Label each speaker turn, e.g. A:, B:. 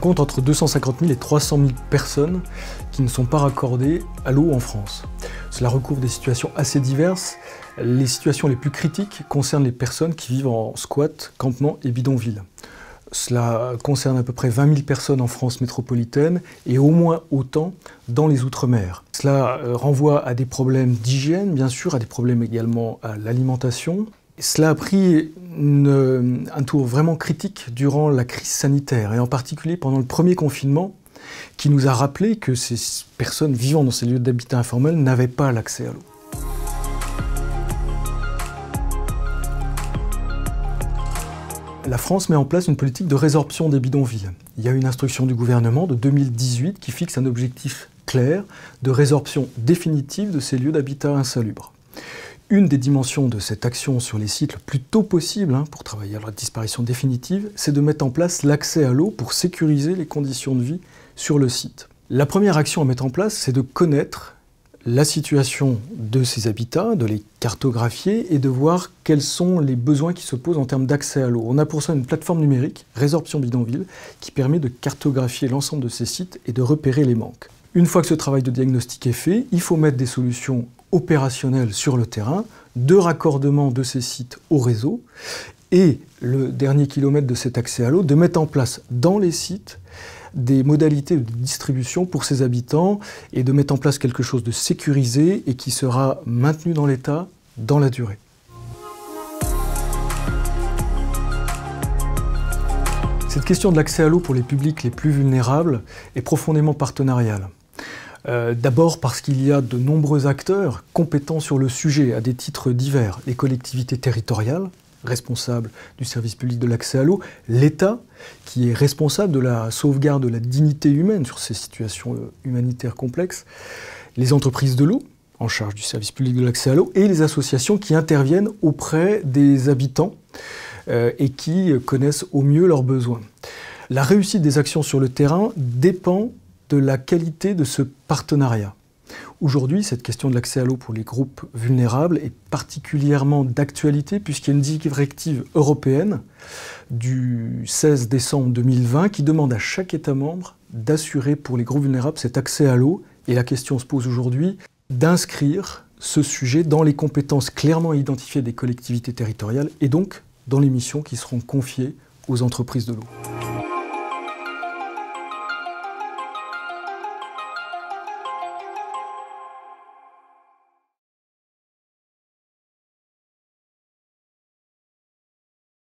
A: compte entre 250 000 et 300 000 personnes qui ne sont pas raccordées à l'eau en France. Cela recouvre des situations assez diverses. Les situations les plus critiques concernent les personnes qui vivent en squat, campement et bidonville. Cela concerne à peu près 20 000 personnes en France métropolitaine et au moins autant dans les Outre-mer. Cela renvoie à des problèmes d'hygiène, bien sûr, à des problèmes également à l'alimentation. Cela a pris un tour vraiment critique durant la crise sanitaire et en particulier pendant le premier confinement qui nous a rappelé que ces personnes vivant dans ces lieux d'habitat informel n'avaient pas l'accès à l'eau. La France met en place une politique de résorption des bidonvilles. Il y a une instruction du gouvernement de 2018 qui fixe un objectif clair de résorption définitive de ces lieux d'habitat insalubres. Une des dimensions de cette action sur les sites le plus tôt possible, pour travailler à leur disparition définitive, c'est de mettre en place l'accès à l'eau pour sécuriser les conditions de vie sur le site. La première action à mettre en place, c'est de connaître la situation de ces habitats, de les cartographier et de voir quels sont les besoins qui se posent en termes d'accès à l'eau. On a pour ça une plateforme numérique, Résorption Bidonville, qui permet de cartographier l'ensemble de ces sites et de repérer les manques. Une fois que ce travail de diagnostic est fait, il faut mettre des solutions opérationnelles sur le terrain, de raccordement de ces sites au réseau, et le dernier kilomètre de cet accès à l'eau, de mettre en place dans les sites des modalités de distribution pour ces habitants et de mettre en place quelque chose de sécurisé et qui sera maintenu dans l'état dans la durée. Cette question de l'accès à l'eau pour les publics les plus vulnérables est profondément partenariale. D'abord parce qu'il y a de nombreux acteurs compétents sur le sujet à des titres divers. Les collectivités territoriales, responsables du service public de l'accès à l'eau, l'État, qui est responsable de la sauvegarde de la dignité humaine sur ces situations humanitaires complexes, les entreprises de l'eau, en charge du service public de l'accès à l'eau, et les associations qui interviennent auprès des habitants et qui connaissent au mieux leurs besoins. La réussite des actions sur le terrain dépend de la qualité de ce partenariat. Aujourd'hui, cette question de l'accès à l'eau pour les groupes vulnérables est particulièrement d'actualité puisqu'il y a une directive européenne du 16 décembre 2020 qui demande à chaque État membre d'assurer pour les groupes vulnérables cet accès à l'eau. Et la question se pose aujourd'hui d'inscrire ce sujet dans les compétences clairement identifiées des collectivités territoriales et donc dans les missions qui seront confiées aux entreprises de l'eau.